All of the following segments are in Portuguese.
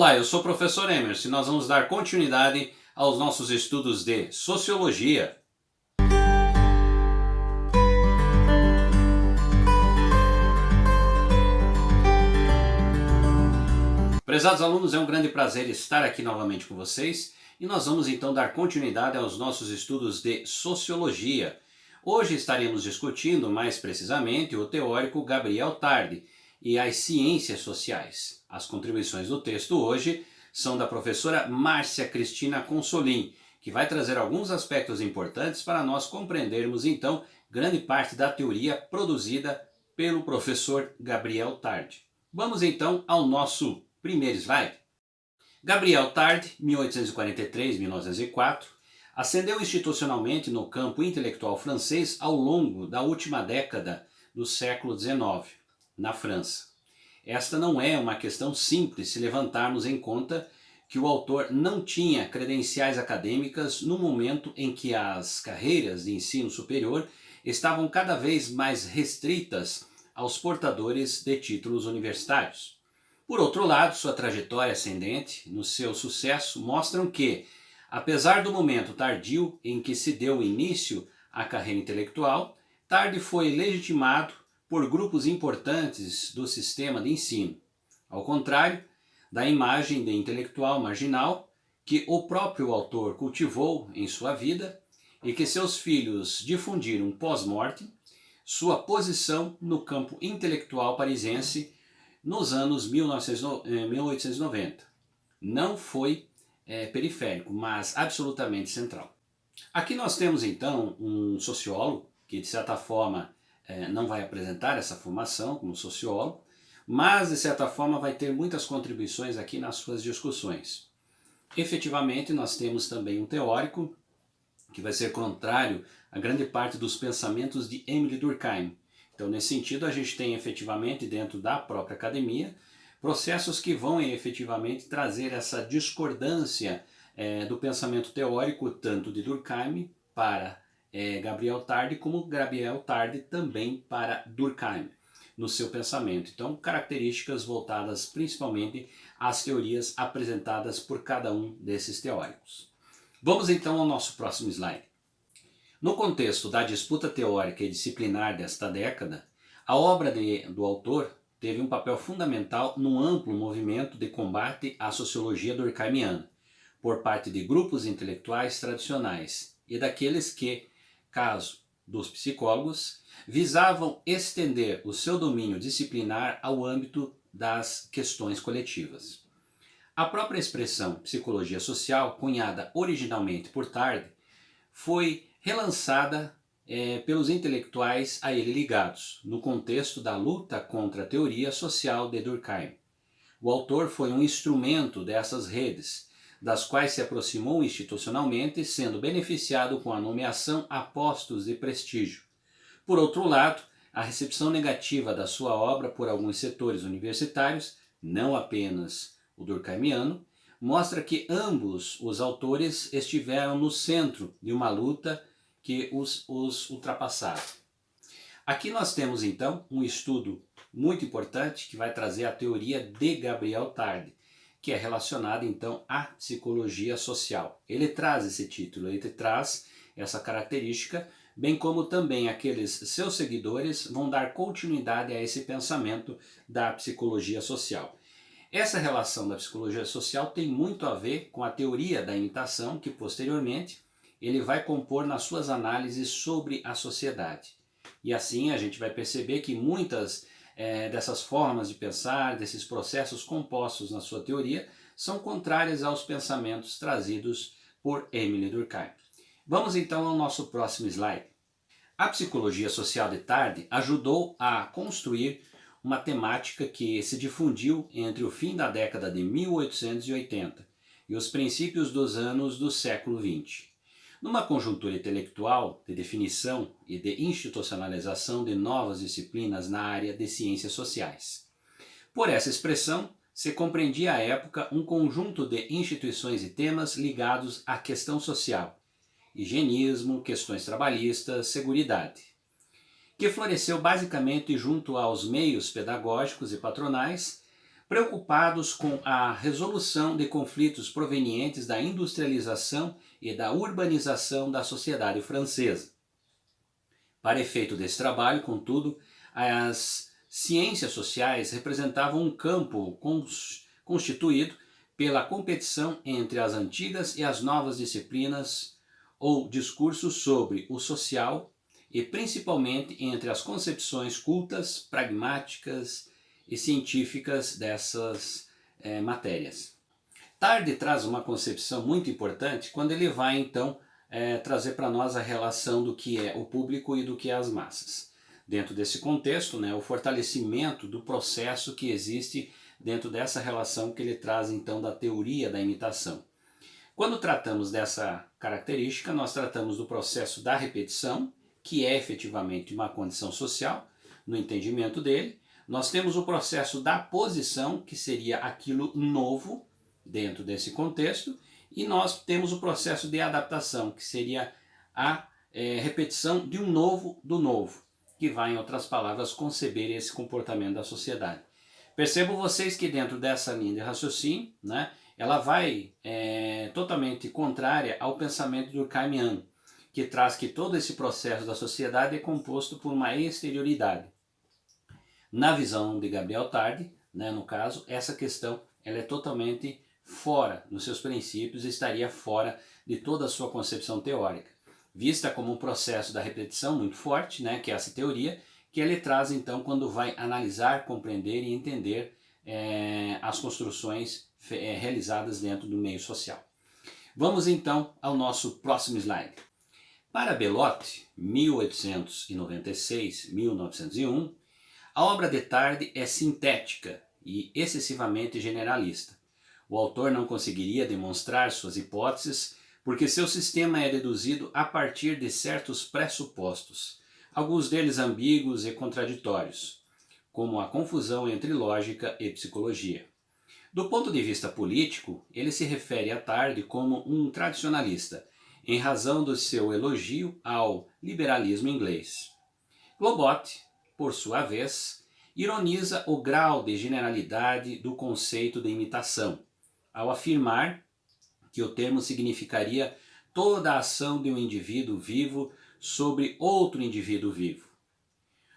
Olá, eu sou o professor Emerson e nós vamos dar continuidade aos nossos estudos de Sociologia. Prezados alunos, é um grande prazer estar aqui novamente com vocês e nós vamos então dar continuidade aos nossos estudos de Sociologia. Hoje estaremos discutindo mais precisamente o teórico Gabriel Tarde e as ciências sociais. As contribuições do texto hoje são da professora Márcia Cristina Consolim, que vai trazer alguns aspectos importantes para nós compreendermos então grande parte da teoria produzida pelo professor Gabriel Tarde. Vamos então ao nosso primeiro slide. Gabriel Tarde, 1843-1904, ascendeu institucionalmente no campo intelectual francês ao longo da última década do século XIX, na França. Esta não é uma questão simples se levantarmos em conta que o autor não tinha credenciais acadêmicas no momento em que as carreiras de ensino superior estavam cada vez mais restritas aos portadores de títulos universitários. Por outro lado, sua trajetória ascendente no seu sucesso mostram que, apesar do momento tardio em que se deu início à carreira intelectual, Tarde foi legitimado por grupos importantes do sistema de ensino, ao contrário da imagem de intelectual marginal que o próprio autor cultivou em sua vida e que seus filhos difundiram pós-morte. Sua posição no campo intelectual parisiense nos anos 1890 não foi periférico, mas absolutamente central. Aqui nós temos então um sociólogo que de certa forma não vai apresentar essa formação como sociólogo, mas de certa forma vai ter muitas contribuições aqui nas suas discussões. Efetivamente nós temos também um teórico que vai ser contrário a grande parte dos pensamentos de Émile Durkheim. Então, nesse sentido, a gente tem efetivamente dentro da própria academia processos que vão efetivamente trazer essa discordância do pensamento teórico tanto de Durkheim para Gabriel Tarde, como Gabriel Tarde também para Durkheim no seu pensamento. Então, características voltadas principalmente às teorias apresentadas por cada um desses teóricos. Vamos então ao nosso próximo slide. No contexto da disputa teórica e disciplinar desta década, a obra do autor teve um papel fundamental num amplo movimento de combate à sociologia durkheimiana, por parte de grupos intelectuais tradicionais e daqueles que, caso dos psicólogos, visavam estender o seu domínio disciplinar ao âmbito das questões coletivas. A própria expressão psicologia social, cunhada originalmente por Tarde, foi relançada pelos intelectuais a ele ligados, no contexto da luta contra a teoria social de Durkheim. O autor foi um instrumento dessas redes, das quais se aproximou institucionalmente, sendo beneficiado com a nomeação a postos de prestígio. Por outro lado, a recepção negativa da sua obra por alguns setores universitários, não apenas o durkheimiano, mostra que ambos os autores estiveram no centro de uma luta que os ultrapassaram. Aqui nós temos então um estudo muito importante que vai trazer a teoria de Gabriel Tarde, que é relacionada então à psicologia social. Ele traz esse título, ele traz essa característica, bem como também aqueles seus seguidores vão dar continuidade a esse pensamento da psicologia social. Essa relação da psicologia social tem muito a ver com a teoria da imitação que posteriormente ele vai compor nas suas análises sobre a sociedade. E assim a gente vai perceber que muitas dessas formas de pensar, desses processos compostos na sua teoria, são contrárias aos pensamentos trazidos por Émile Durkheim. Vamos então ao nosso próximo slide. A psicologia social de Tarde ajudou a construir uma temática que se difundiu entre o fim da década de 1880 e os princípios dos anos do século XX. Numa conjuntura intelectual de definição e de institucionalização de novas disciplinas na área de ciências sociais. Por essa expressão, se compreendia à época um conjunto de instituições e temas ligados à questão social, higienismo, questões trabalhistas, seguridade, que floresceu basicamente junto aos meios pedagógicos e patronais preocupados com a resolução de conflitos provenientes da industrialização e da urbanização da sociedade francesa. Para efeito desse trabalho, contudo, as ciências sociais representavam um campo constituído pela competição entre as antigas e as novas disciplinas ou discursos sobre o social e principalmente entre as concepções cultas, pragmáticas e científicas dessas matérias. Tarde traz uma concepção muito importante quando ele vai então trazer para nós a relação do que é o público e do que é as massas. Dentro desse contexto, o fortalecimento do processo que existe dentro dessa relação que ele traz então da teoria da imitação. Quando tratamos dessa característica, nós tratamos do processo da repetição, que é efetivamente uma condição social, no entendimento dele. Nós temos o processo da posição, que seria aquilo novo dentro desse contexto, e nós temos o processo de adaptação, que seria a repetição de um novo do novo, que vai, em outras palavras, conceber esse comportamento da sociedade. Percebam vocês que dentro dessa linha de raciocínio, ela vai totalmente contrária ao pensamento durkheimiano, que traz que todo esse processo da sociedade é composto por uma exterioridade. Na visão de Gabriel Tarde, no caso, essa questão ela é totalmente fora nos seus princípios, estaria fora de toda a sua concepção teórica, vista como um processo da repetição muito forte, que é essa teoria, que ele traz então quando vai analisar, compreender e entender as construções realizadas dentro do meio social. Vamos então ao nosso próximo slide. Para Belotti, 1896-1901, a obra de Tarde é sintética e excessivamente generalista. O autor não conseguiria demonstrar suas hipóteses porque seu sistema é deduzido a partir de certos pressupostos, alguns deles ambíguos e contraditórios, como a confusão entre lógica e psicologia. Do ponto de vista político, ele se refere a Tarde como um tradicionalista, em razão do seu elogio ao liberalismo inglês. Globot, por sua vez, ironiza o grau de generalidade do conceito de imitação, ao afirmar que o termo significaria toda a ação de um indivíduo vivo sobre outro indivíduo vivo.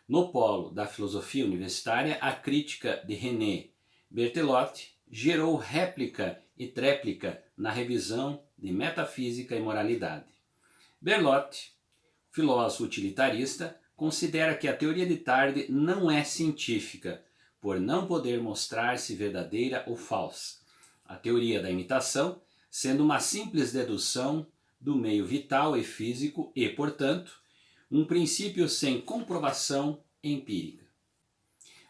No polo da filosofia universitária, a crítica de René Berthelot gerou réplica e tréplica na revisão de metafísica e moralidade. Berthelot, filósofo utilitarista, considera que a teoria de Tarde não é científica, por não poder mostrar-se verdadeira ou falsa. A teoria da imitação, sendo uma simples dedução do meio vital e físico e, portanto, um princípio sem comprovação empírica.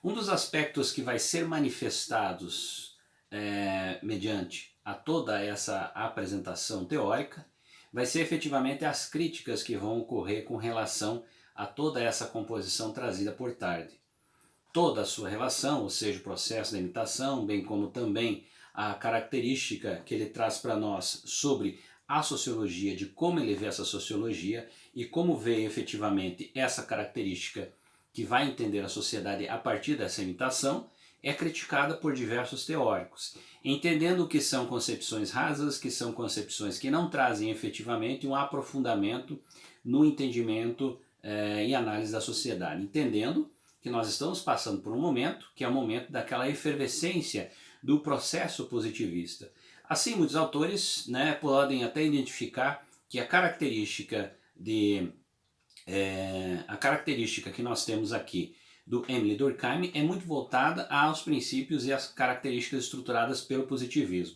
Um dos aspectos que vai ser manifestados mediante a toda essa apresentação teórica vai ser efetivamente as críticas que vão ocorrer com relação a toda essa composição trazida por Tarde. Toda a sua relação, ou seja, o processo da imitação, bem como também a característica que ele traz para nós sobre a sociologia, de como ele vê essa sociologia e como vê efetivamente essa característica que vai entender a sociedade a partir dessa imitação, é criticada por diversos teóricos, entendendo que são concepções rasas, que são concepções que não trazem efetivamente um aprofundamento no entendimento e análise da sociedade, entendendo que nós estamos passando por um momento que é o momento daquela efervescência do processo positivista. Assim, muitos autores podem até identificar que a característica que nós temos aqui do Émile Durkheim é muito voltada aos princípios e às características estruturadas pelo positivismo.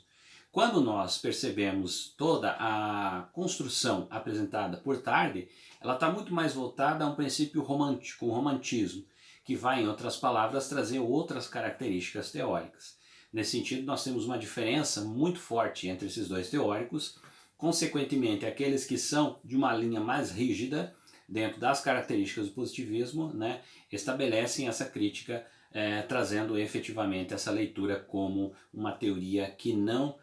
Quando nós percebemos toda a construção apresentada por Tarde, ela está muito mais voltada a um princípio romântico, um romantismo, que vai, em outras palavras, trazer outras características teóricas. Nesse sentido, nós temos uma diferença muito forte entre esses dois teóricos, consequentemente, aqueles que são de uma linha mais rígida, dentro das características do positivismo, estabelecem essa crítica, trazendo efetivamente essa leitura como uma teoria que não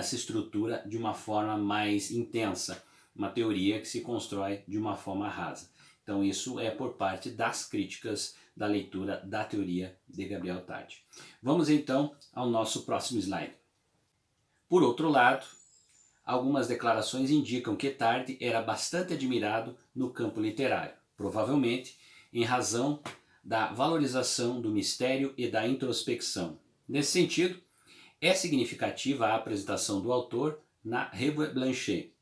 se estrutura de uma forma mais intensa, uma teoria que se constrói de uma forma rasa. Então isso é por parte das críticas da leitura da teoria de Gabriel Tarde. Vamos então ao nosso próximo slide. Por outro lado, algumas declarações indicam que Tarde era bastante admirado no campo literário, provavelmente em razão da valorização do mistério e da introspecção. Nesse sentido, é significativa a apresentação do autor na Revue Blanche,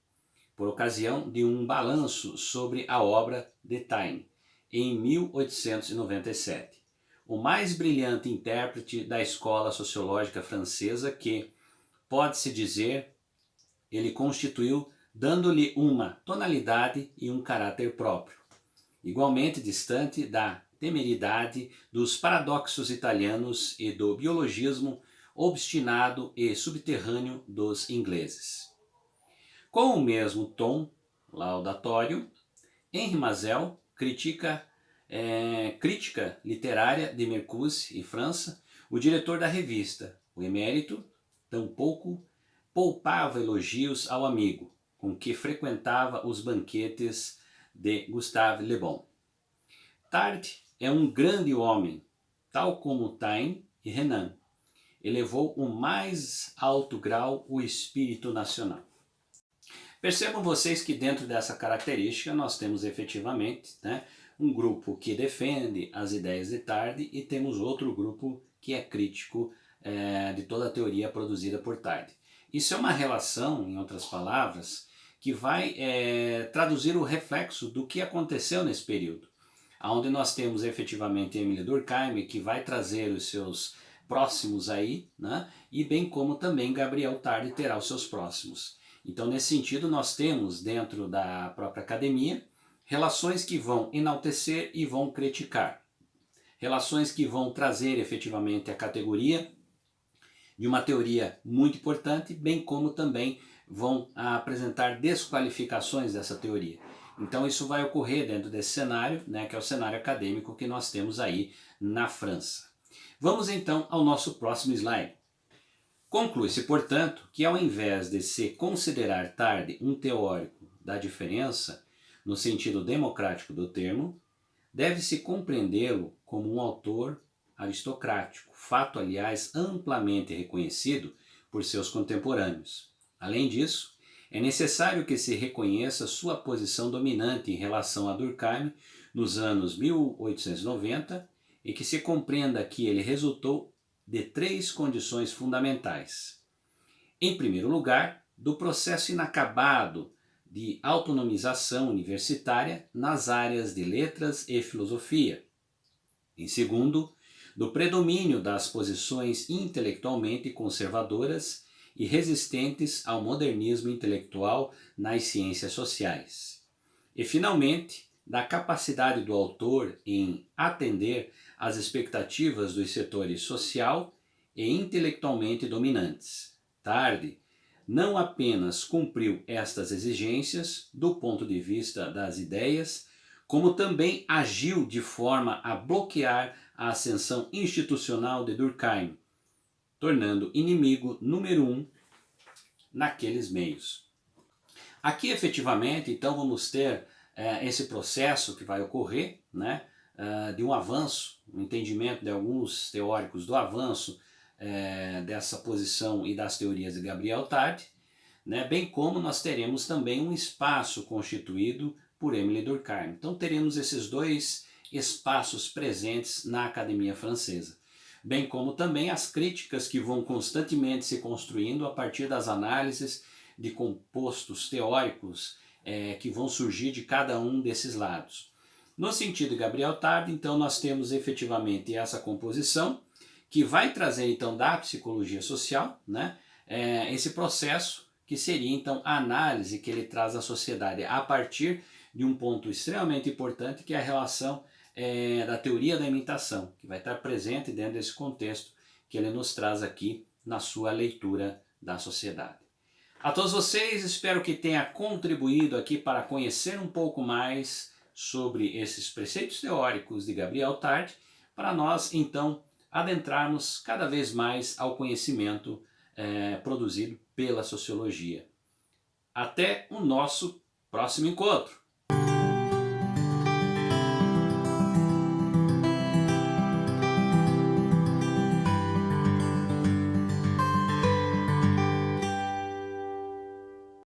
por ocasião de um balanço sobre a obra de Taine, em 1897. O mais brilhante intérprete da escola sociológica francesa que, pode-se dizer, ele constituiu dando-lhe uma tonalidade e um caráter próprio, igualmente distante da temeridade dos paradoxos italianos e do biologismo obstinado e subterrâneo dos ingleses. Com o mesmo tom laudatório, Henri Mazel crítica literária de Mercuse e França, o diretor da revista, o emérito, tampouco poupava elogios ao amigo, com que frequentava os banquetes de Gustave Le Bon. Tarde é um grande homem, tal como Taine e Renan. Elevou o mais alto grau o espírito nacional. Percebam vocês que dentro dessa característica nós temos efetivamente, um grupo que defende as ideias de Tarde e temos outro grupo que é crítico de toda a teoria produzida por Tarde. Isso é uma relação, em outras palavras, que vai traduzir o reflexo do que aconteceu nesse período, onde nós temos efetivamente Émile Durkheim, que vai trazer os seus próximos aí, e bem como também Gabriel Tarde terá os seus próximos. Então, nesse sentido, nós temos dentro da própria academia relações que vão enaltecer e vão criticar. Relações que vão trazer efetivamente a categoria de uma teoria muito importante, bem como também vão apresentar desqualificações dessa teoria. Então isso vai ocorrer dentro desse cenário, que é o cenário acadêmico que nós temos aí na França. Vamos então ao nosso próximo slide. Conclui-se, portanto, que ao invés de se considerar Tarde um teórico da diferença, no sentido democrático do termo, deve-se compreendê-lo como um autor aristocrático, fato, aliás, amplamente reconhecido por seus contemporâneos. Além disso, é necessário que se reconheça sua posição dominante em relação a Durkheim nos anos 1890 e que se compreenda que ele resultou de 3 condições fundamentais. Em primeiro lugar, do processo inacabado de autonomização universitária nas áreas de letras e filosofia. Em segundo, do predomínio das posições intelectualmente conservadoras e resistentes ao modernismo intelectual nas ciências sociais. E, finalmente, da capacidade do autor em atender às expectativas dos setores social e intelectualmente dominantes. Tarde não apenas cumpriu estas exigências do ponto de vista das ideias, como também agiu de forma a bloquear a ascensão institucional de Durkheim, tornando inimigo número 1 naqueles meios. Aqui efetivamente então vamos ter esse processo que vai ocorrer, de um avanço, um entendimento de alguns teóricos do avanço dessa posição e das teorias de Gabriel Tarde, bem como nós teremos também um espaço constituído por Émile Durkheim. Então teremos esses 2 espaços presentes na academia francesa, bem como também as críticas que vão constantemente se construindo a partir das análises de compostos teóricos que vão surgir de cada um desses lados. No sentido de Gabriel Tarde, então nós temos efetivamente essa composição que vai trazer então da psicologia social, esse processo que seria então a análise que ele traz à sociedade a partir de um ponto extremamente importante, que é a relação da teoria da imitação, que vai estar presente dentro desse contexto que ele nos traz aqui na sua leitura da sociedade. A todos vocês, espero que tenha contribuído aqui para conhecer um pouco mais sobre esses preceitos teóricos de Gabriel Tarde, para nós então adentrarmos cada vez mais ao conhecimento produzido pela sociologia. Até o nosso próximo encontro!